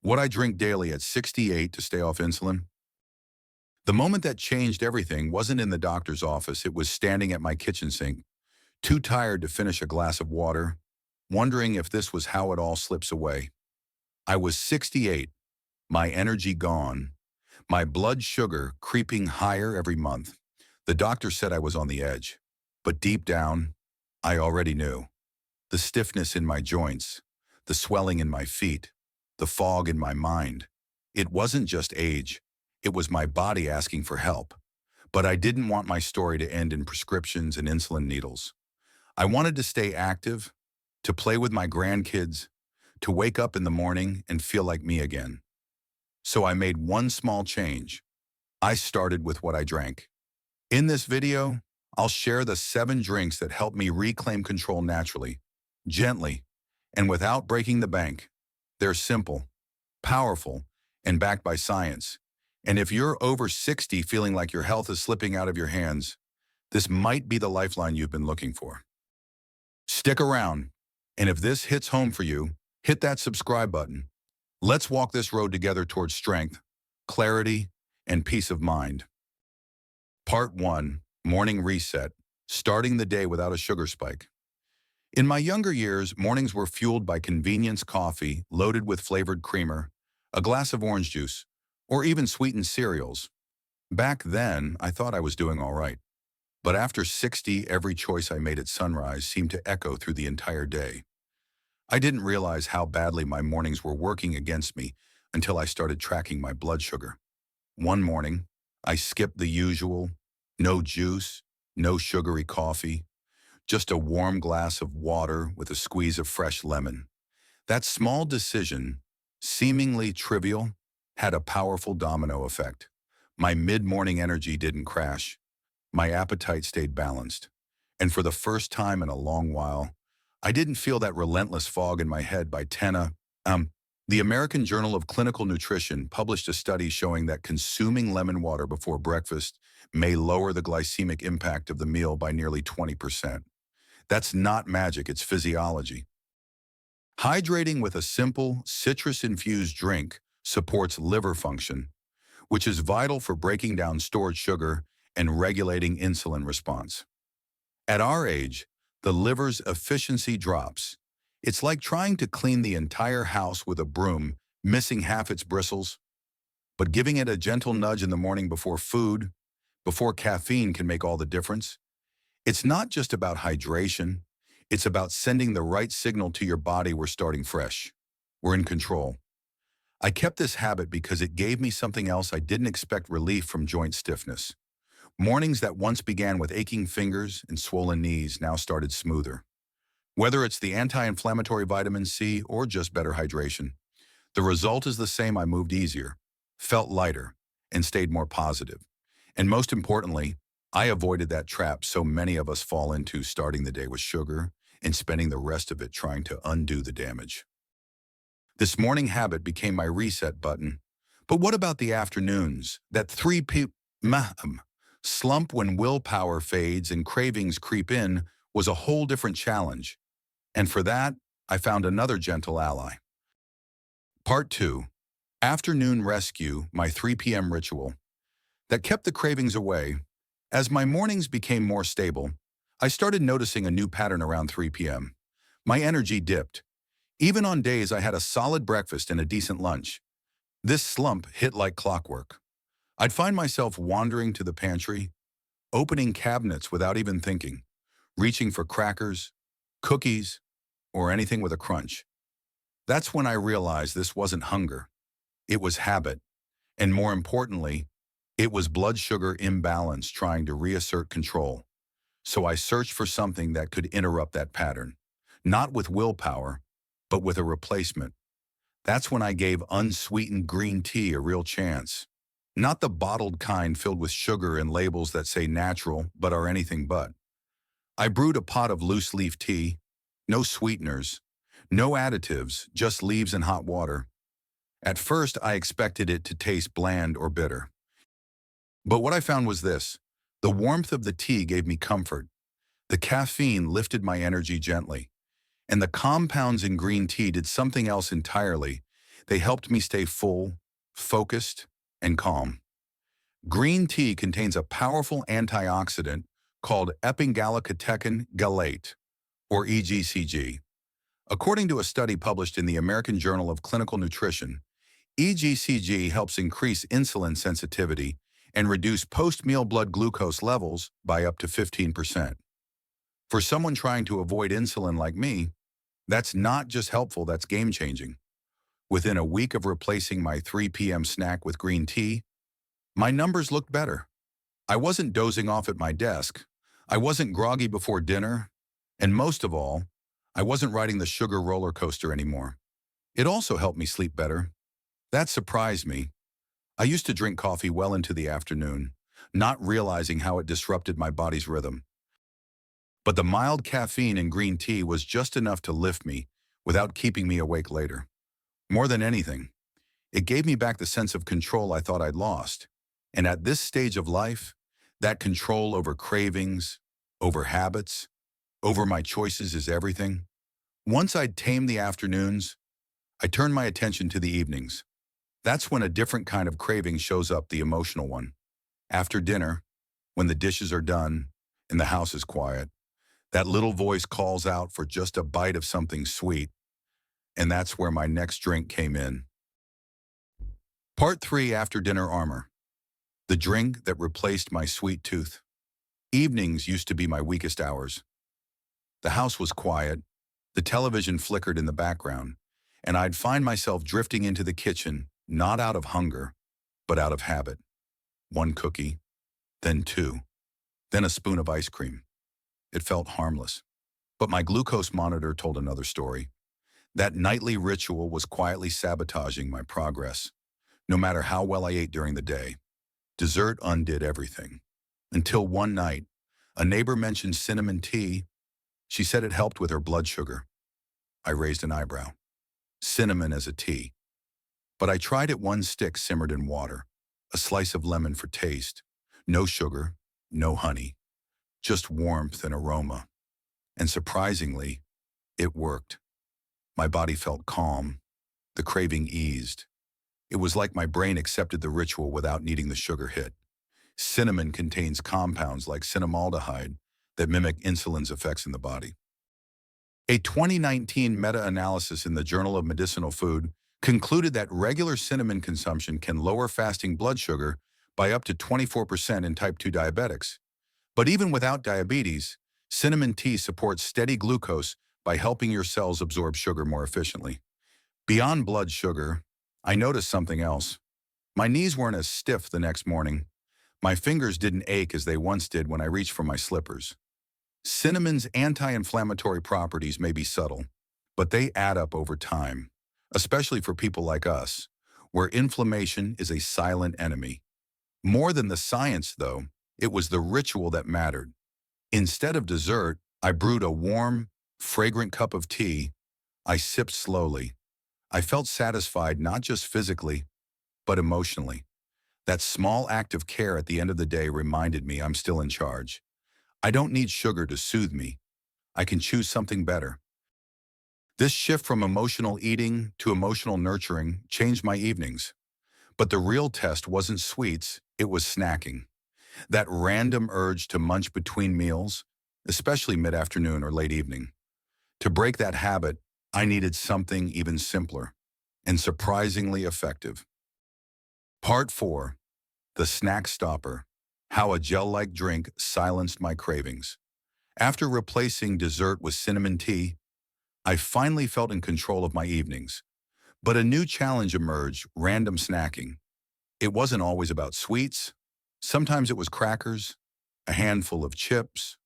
What I drink daily at 68 to stay off insulin? The moment that changed everything wasn't in the doctor's office. It was standing at my kitchen sink, too tired to finish a glass of water, wondering if this was how it all slips away. I was 68, my energy gone, my blood sugar creeping higher every month. The doctor said I was on the edge, but deep down, I already knew. The stiffness in my joints, the swelling in my feet, the fog in my mind. It wasn't just age. It was my body asking for help. But I didn't want my story to end in prescriptions and insulin needles. I wanted to stay active, to play with my grandkids, to wake up in the morning and feel like me again. So I made one small change. I started with what I drank. In this video, I'll share the 7 drinks that help me reclaim control naturally, gently, and without breaking the bank. They're simple, powerful, and backed by science. And if you're over 60 feeling like your health is slipping out of your hands, this might be the lifeline you've been looking for. Stick around, and if this hits home for you, hit that subscribe button. Let's walk this road together towards strength, clarity, and peace of mind. Part 1, Morning Reset, starting the day without a sugar spike. In my younger years, mornings were fueled by convenience coffee loaded with flavored creamer, a glass of orange juice, or even sweetened cereals. Back then, I thought I was doing all right. But after 60, every choice I made at sunrise seemed to echo through the entire day. I didn't realize how badly my mornings were working against me until I started tracking my blood sugar. One morning, I skipped the usual, no juice, no sugary coffee, just a warm glass of water with a squeeze of fresh lemon. That small decision, seemingly trivial, had a powerful domino effect. My mid-morning energy didn't crash. My appetite stayed balanced. And for the first time in a long while, I didn't feel that relentless fog in my head by 10 The American Journal of Clinical Nutrition published a study showing that consuming lemon water before breakfast may lower the glycemic impact of the meal by nearly 20%. That's not magic, it's physiology. Hydrating with a simple, citrus-infused drink supports liver function, which is vital for breaking down stored sugar and regulating insulin response. At our age, the liver's efficiency drops. It's like trying to clean the entire house with a broom, missing half its bristles. But giving it a gentle nudge in the morning before food, before caffeine can make all the difference. It's not just about hydration. It's about sending the right signal to your body we're starting fresh. We're in control. I kept this habit because it gave me something else. I didn't expect: relief from joint stiffness. Mornings that once began with aching fingers and swollen knees now started smoother. Whether it's the anti-inflammatory vitamin C or just better hydration, the result is the same. I moved easier, felt lighter, and stayed more positive. And most importantly, I avoided that trap so many of us fall into, starting the day with sugar and spending the rest of it trying to undo the damage. This morning habit became my reset button. But what about the afternoons? That 3 p.m. slump when willpower fades and cravings creep in was a whole different challenge. And for that, I found another gentle ally. Part 2, Afternoon Rescue, my 3 p.m. ritual. That kept the cravings away. As my mornings became more stable, I started noticing a new pattern around 3 p.m. My energy dipped. Even on days I had a solid breakfast and a decent lunch, this slump hit like clockwork. I'd find myself wandering to the pantry, opening cabinets without even thinking, reaching for crackers, cookies, or anything with a crunch. That's when I realized this wasn't hunger. It was habit. And more importantly, it was blood sugar imbalance trying to reassert control. So I searched for something that could interrupt that pattern, not with willpower, but with a replacement. That's when I gave unsweetened green tea a real chance. Not the bottled kind filled with sugar and labels that say natural but are anything but. I brewed a pot of loose leaf tea, no sweeteners, no additives, just leaves and hot water. At first, I expected it to taste bland or bitter. But what I found was this: the warmth of the tea gave me comfort. The caffeine lifted my energy gently. And the compounds in green tea did something else entirely. They helped me stay full, focused, and calm. Green tea contains a powerful antioxidant called epingallocatechin gallate, or EGCG. According to a study published in the American Journal of Clinical Nutrition, EGCG helps increase insulin sensitivity and reduce post-meal blood glucose levels by up to 15%. For someone trying to avoid insulin like me, that's not just helpful, that's game-changing. Within a week of replacing my 3 p.m. snack with green tea, my numbers looked better. I wasn't dozing off at my desk, I wasn't groggy before dinner, and most of all, I wasn't riding the sugar roller coaster anymore. It also helped me sleep better. That surprised me. I used to drink coffee well into the afternoon, not realizing how it disrupted my body's rhythm. But the mild caffeine in green tea was just enough to lift me without keeping me awake later. More than anything, it gave me back the sense of control I thought I'd lost. And at this stage of life, that control over cravings, over habits, over my choices is everything. Once I'd tamed the afternoons, I turned my attention to the evenings. That's when a different kind of craving shows up, the emotional one. After dinner, when the dishes are done and the house is quiet, that little voice calls out for just a bite of something sweet, and that's where my next drink came in. Part 3: After Dinner Armor. The drink that replaced my sweet tooth. Evenings used to be my weakest hours. The house was quiet, the television flickered in the background, and I'd find myself drifting into the kitchen, not out of hunger, but out of habit. One cookie, then two, then a spoon of ice cream. It felt harmless. But my glucose monitor told another story. That nightly ritual was quietly sabotaging my progress. No matter how well I ate during the day, dessert undid everything. Until one night, a neighbor mentioned cinnamon tea. She said it helped with her blood sugar. I raised an eyebrow. Cinnamon as a tea. But I tried it. One stick simmered in water, a slice of lemon for taste. No sugar, no honey, just warmth and aroma. And surprisingly, it worked. My body felt calm. The craving eased. It was like my brain accepted the ritual without needing the sugar hit. Cinnamon contains compounds like cinnamaldehyde that mimic insulin's effects in the body. A 2019 meta-analysis in the Journal of Medicinal Food concluded that regular cinnamon consumption can lower fasting blood sugar by up to 24% in type 2 diabetics. But even without diabetes, cinnamon tea supports steady glucose by helping your cells absorb sugar more efficiently. Beyond blood sugar, I noticed something else. My knees weren't as stiff the next morning. My fingers didn't ache as they once did when I reached for my slippers. Cinnamon's anti-inflammatory properties may be subtle, but they add up over time, especially for people like us, where inflammation is a silent enemy. More than the science, though, it was the ritual that mattered. Instead of dessert, I brewed a warm, fragrant cup of tea. I sipped slowly. I felt satisfied not just physically, but emotionally. That small act of care at the end of the day reminded me I'm still in charge. I don't need sugar to soothe me. I can choose something better. This shift from emotional eating to emotional nurturing changed my evenings. But the real test wasn't sweets, it was snacking. That random urge to munch between meals, especially mid-afternoon or late evening. To break that habit, I needed something even simpler and surprisingly effective. Part 4: The Snack Stopper. How a gel-like drink silenced my cravings. After replacing dessert with cinnamon tea, I finally felt in control of my evenings. But a new challenge emerged: random snacking. It wasn't always about sweets. Sometimes it was crackers, a handful of chips,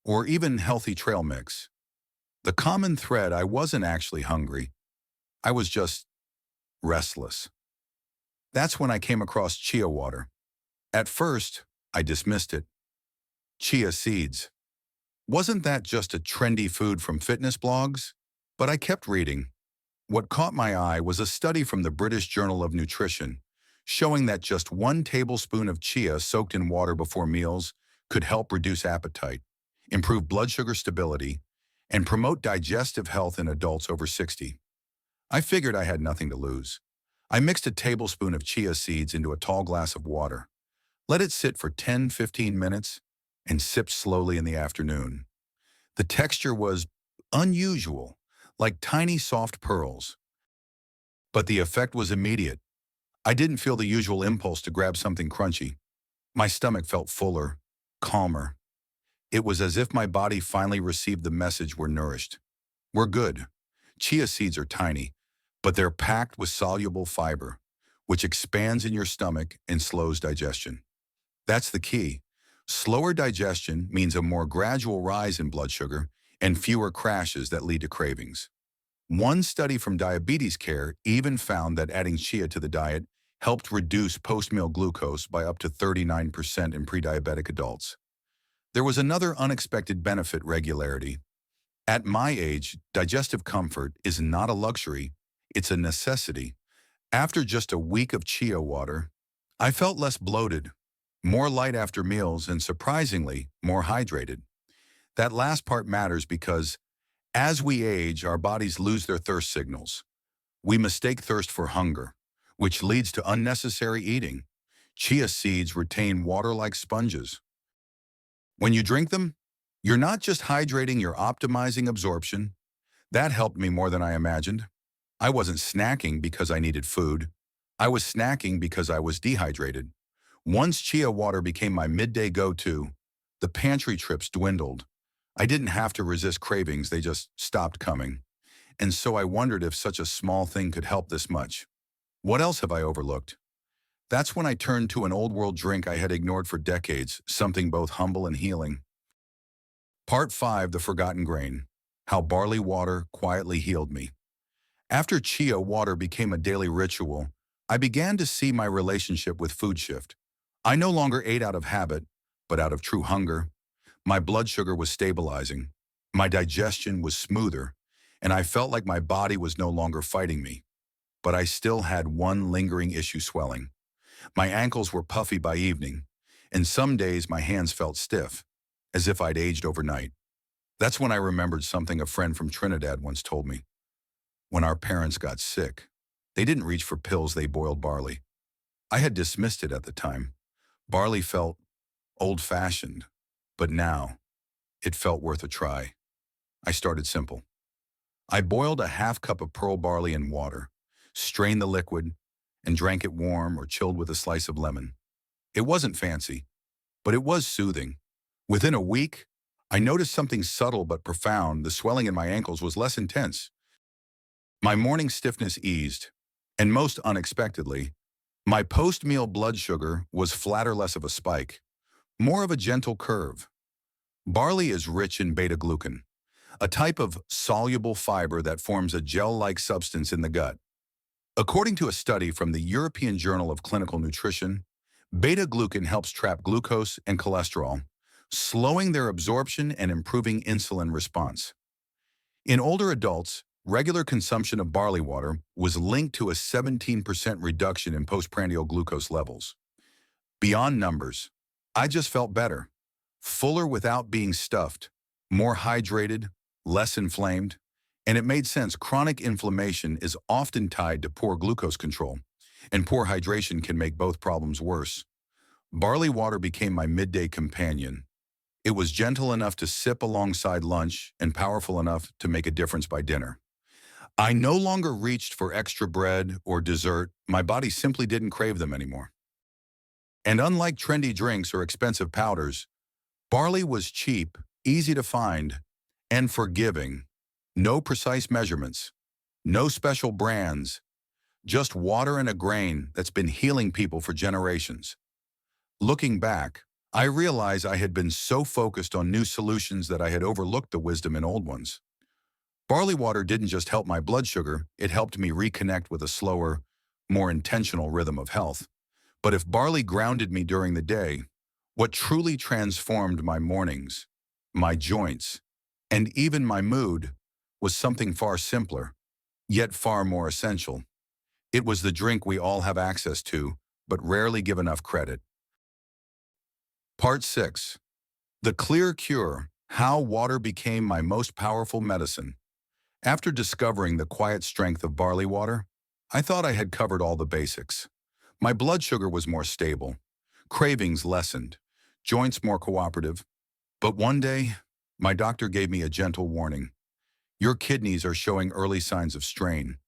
or even healthy trail mix. The common thread: I wasn't actually hungry. I was just restless. That's when I came across chia water. At first, I dismissed it. Chia seeds. Wasn't that just a trendy food from fitness blogs? But I kept reading. What caught my eye was a study from the British Journal of Nutrition, showing that just 1 tablespoon of chia soaked in water before meals could help reduce appetite, improve blood sugar stability, and promote digestive health in adults over 60. I figured I had nothing to lose. I mixed a tablespoon of chia seeds into a tall glass of water, let it sit for 10–15 minutes, and sipped slowly in the afternoon. The texture was unusual, like tiny soft pearls, but the effect was immediate. I didn't feel the usual impulse to grab something crunchy. My stomach felt fuller, calmer. It was as if my body finally received the message: we're nourished. We're good. Chia seeds are tiny, but they're packed with soluble fiber, which expands in your stomach and slows digestion. That's the key. Slower digestion means a more gradual rise in blood sugar and fewer crashes that lead to cravings. One study from Diabetes Care even found that adding chia to the diet helped reduce post-meal glucose by up to 39% in pre-diabetic adults. There was another unexpected benefit: regularity. At my age, digestive comfort is not a luxury, it's a necessity. After just a week of chia water, I felt less bloated, more light after meals, and surprisingly, more hydrated. That last part matters because as we age, our bodies lose their thirst signals. We mistake thirst for hunger, which leads to unnecessary eating. Chia seeds retain water like sponges. When you drink them, you're not just hydrating, you're optimizing absorption. That helped me more than I imagined. I wasn't snacking because I needed food. I was snacking because I was dehydrated. Once chia water became my midday go-to, the pantry trips dwindled. I didn't have to resist cravings, they just stopped coming. And so I wondered if such a small thing could help this much. What else have I overlooked? That's when I turned to an old world drink I had ignored for decades, something both humble and healing. Part 5: The Forgotten Grain. How barley water quietly healed me. After chia water became a daily ritual, I began to see my relationship with food shift. I no longer ate out of habit, but out of true hunger. My blood sugar was stabilizing, my digestion was smoother, and I felt like my body was no longer fighting me. But I still had one lingering issue: swelling. My ankles were puffy by evening, and some days my hands felt stiff, as if I'd aged overnight. That's when I remembered something a friend from Trinidad once told me. When our parents got sick, they didn't reach for pills, they boiled barley. I had dismissed it at the time. Barley felt old-fashioned, but now it felt worth a try. I started simple. I boiled a half cup of pearl barley in water, strained the liquid, and drank it warm or chilled with a slice of lemon. It wasn't fancy, but it was soothing. Within a week, I noticed something subtle but profound. The swelling in my ankles was less intense. My morning stiffness eased, and most unexpectedly, my post-meal blood sugar was flatter, less of a spike, more of a gentle curve. Barley is rich in beta-glucan, a type of soluble fiber that forms a gel-like substance in the gut. According to a study from the European Journal of Clinical Nutrition, beta-glucan helps trap glucose and cholesterol, slowing their absorption and improving insulin response. In older adults, regular consumption of barley water was linked to a 17% reduction in postprandial glucose levels. Beyond numbers, I just felt better, fuller without being stuffed, more hydrated, less inflamed, and it made sense. Chronic inflammation is often tied to poor glucose control, and poor hydration can make both problems worse. Barley water became my midday companion. It was gentle enough to sip alongside lunch and powerful enough to make a difference by dinner. I no longer reached for extra bread or dessert. My body simply didn't crave them anymore. And unlike trendy drinks or expensive powders, barley was cheap, easy to find, and forgiving. No precise measurements, no special brands, just water and a grain that's been healing people for generations. Looking back, I realize I had been so focused on new solutions that I had overlooked the wisdom in old ones. Barley water didn't just help my blood sugar, it helped me reconnect with a slower, more intentional rhythm of health. But if barley grounded me during the day, what truly transformed my mornings, my joints, and even my mood was something far simpler, yet far more essential. It was the drink we all have access to, but rarely give enough credit. Part 6: The Clear Cure: How Water Became My Most Powerful Medicine. After discovering the quiet strength of barley water, I thought I had covered all the basics. My blood sugar was more stable, cravings lessened, joints more cooperative. But one day, my doctor gave me a gentle warning. Your kidneys are showing early signs of strain.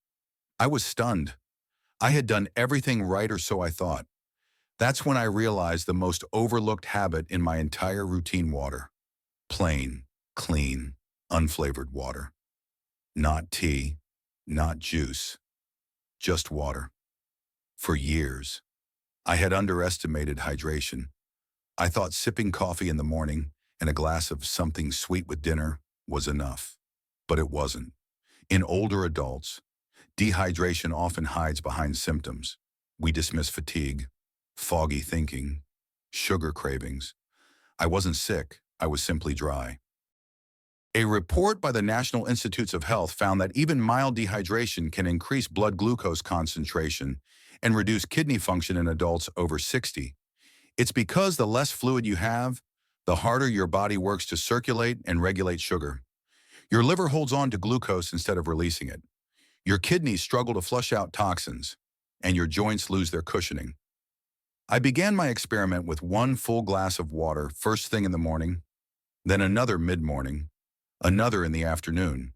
I was stunned. I had done everything right, or so I thought. That's when I realized the most overlooked habit in my entire routine: water. Plain, clean, unflavored water. Not tea, not juice, just water. For years, I had underestimated hydration. I thought sipping coffee in the morning and a glass of something sweet with dinner was enough. But it wasn't. In older adults, dehydration often hides behind symptoms. We dismiss fatigue, foggy thinking, sugar cravings. I wasn't sick, I was simply dry. A report by the National Institutes of Health found that even mild dehydration can increase blood glucose concentration and reduce kidney function in adults over 60. It's because the less fluid you have, the harder your body works to circulate and regulate sugar. Your liver holds on to glucose instead of releasing it. Your kidneys struggle to flush out toxins, and your joints lose their cushioning. I began my experiment with one full glass of water first thing in the morning, then another mid-morning, another in the afternoon,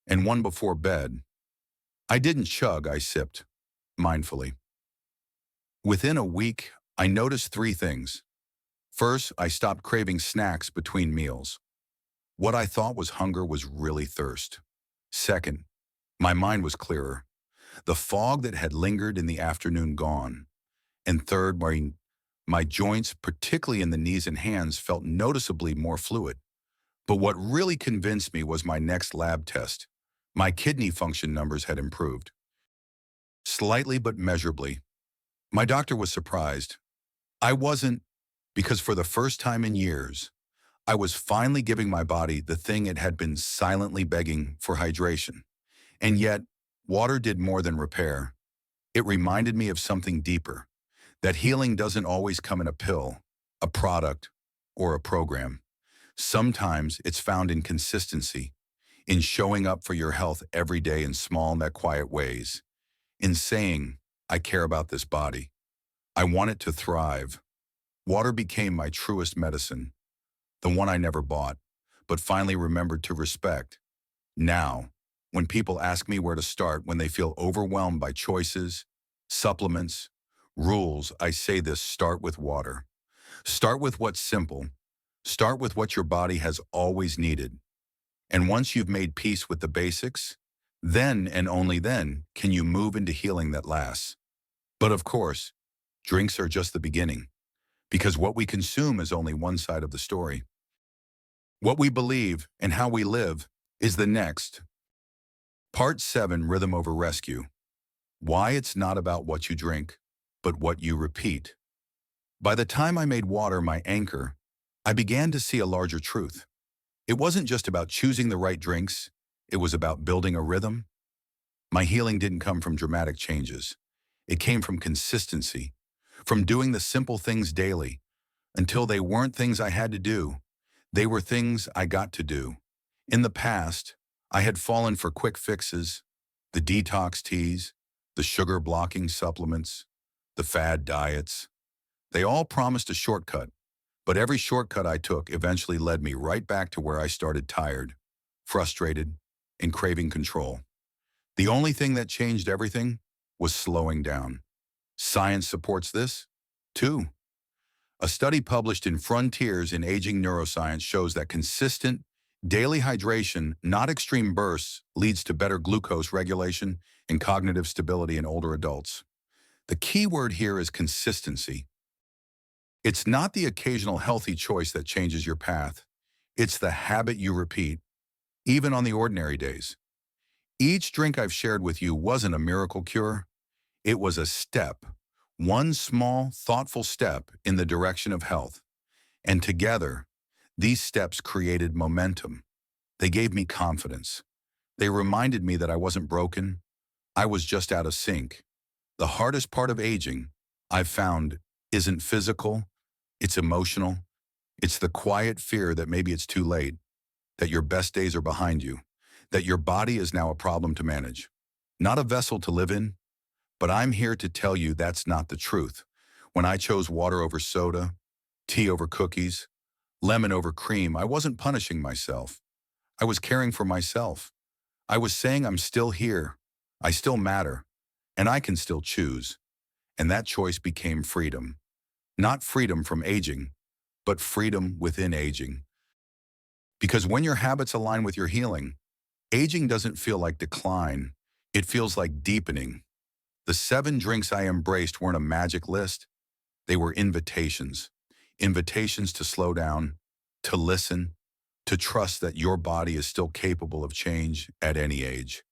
and one before bed. I didn't chug, I sipped, mindfully. Within a week, I noticed three things. First, I stopped craving snacks between meals. What I thought was hunger was really thirst. Second, my mind was clearer. The fog that had lingered in the afternoon gone. And third, my joints, particularly in the knees and hands, felt noticeably more fluid. But what really convinced me was my next lab test. My kidney function numbers had improved. Slightly but measurably. My doctor was surprised. I wasn't, because for the first time in years, I was finally giving my body the thing it had been silently begging for: hydration. And yet, water did more than repair. It reminded me of something deeper, that healing doesn't always come in a pill, a product, or a program. Sometimes it's found in consistency, in showing up for your health every day in small and quiet ways, in saying, I care about this body. I want it to thrive. Water became my truest medicine, the one I never bought, but finally remembered to respect. Now, when people ask me where to start when they feel overwhelmed by choices, supplements, rules, I say this: start with water. Start with what's simple. Start with what your body has always needed. And once you've made peace with the basics, then and only then can you move into healing that lasts. But of course, drinks are just the beginning, because what we consume is only one side of the story. What we believe and how we live is the next. Part 7, Rhythm over Rescue. Why it's not about what you drink, but what you repeat. By the time I made water my anchor, I began to see a larger truth. It wasn't just about choosing the right drinks, it was about building a rhythm. My healing didn't come from dramatic changes. It came from consistency, from doing the simple things daily, until they weren't things I had to do. They were things I got to do. In the past, I had fallen for quick fixes, the detox teas, the sugar-blocking supplements, the fad diets. They all promised a shortcut, but every shortcut I took eventually led me right back to where I started: tired, frustrated, and craving control. The only thing that changed everything was slowing down. Science supports this, too. A study published in Frontiers in Aging Neuroscience shows that consistent, daily hydration, not extreme bursts, leads to better glucose regulation and cognitive stability in older adults. The key word here is consistency. It's not the occasional healthy choice that changes your path. It's the habit you repeat, even on the ordinary days. Each drink I've shared with you wasn't a miracle cure. It was a step, one small, thoughtful step in the direction of health. And together, these steps created momentum. They gave me confidence. They reminded me that I wasn't broken. I was just out of sync. The hardest part of aging, I've found, isn't physical, it's emotional. It's the quiet fear that maybe it's too late, that your best days are behind you, that your body is now a problem to manage, not a vessel to live in. But I'm here to tell you that's not the truth. When I chose water over soda, tea over cookies, lemon over cream, I wasn't punishing myself. I was caring for myself. I was saying I'm still here. I still matter. And I can still choose. And that choice became freedom. Not freedom from aging, but freedom within aging. Because when your habits align with your healing, aging doesn't feel like decline. It feels like deepening. The 7 drinks I embraced weren't a magic list. They were invitations. Invitations to slow down, to listen, to trust that your body is still capable of change at any age.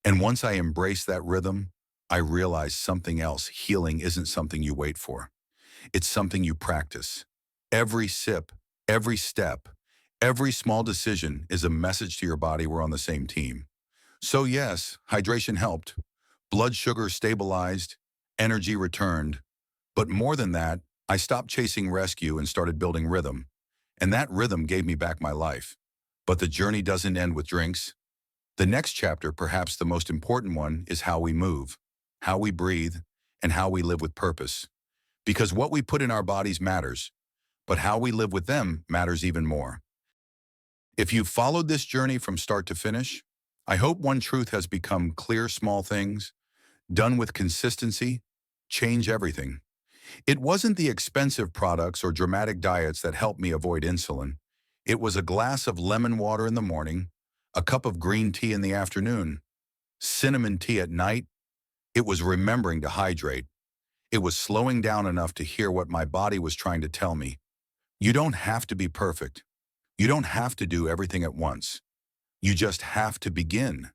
And once I embraced that rhythm, I realized something else. Healing isn't something you wait for. It's something you practice. Every sip, every step, every small decision is a message to your body we're on the same team. So yes, hydration helped. Blood sugar stabilized, energy returned. But more than that, I stopped chasing rescue and started building rhythm. And that rhythm gave me back my life. But the journey doesn't end with drinks. The next chapter, perhaps the most important one, is how we move, how we breathe, and how we live with purpose. Because what we put in our bodies matters, but how we live with them matters even more. If you've followed this journey from start to finish, I hope one truth has become clear. Small things, done with consistency, change everything. It wasn't the expensive products or dramatic diets that helped me avoid insulin. It was a glass of lemon water in the morning, a cup of green tea in the afternoon, cinnamon tea at night. It was remembering to hydrate. It was slowing down enough to hear what my body was trying to tell me. You don't have to be perfect. You don't have to do everything at once. You just have to begin.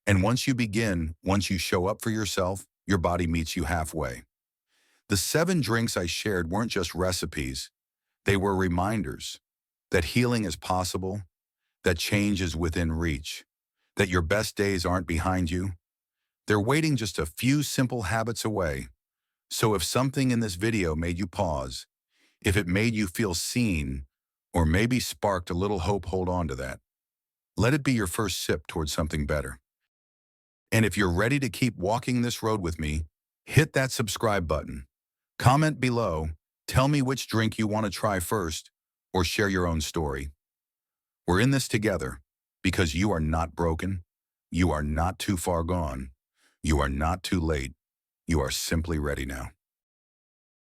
And once you begin, once you show up for yourself, your body meets you halfway. The 7 drinks I shared weren't just recipes. They were reminders that healing is possible, that change is within reach, that your best days aren't behind you. They're waiting just a few simple habits away. So if something in this video made you pause, if it made you feel seen, or maybe sparked a little hope, hold on to that. Let it be your first sip towards something better. And if you're ready to keep walking this road with me, hit that subscribe button. Comment below, tell me which drink you want to try first, or share your own story. We're in this together, because you are not broken, you are not too far gone, you are not too late, you are simply ready now.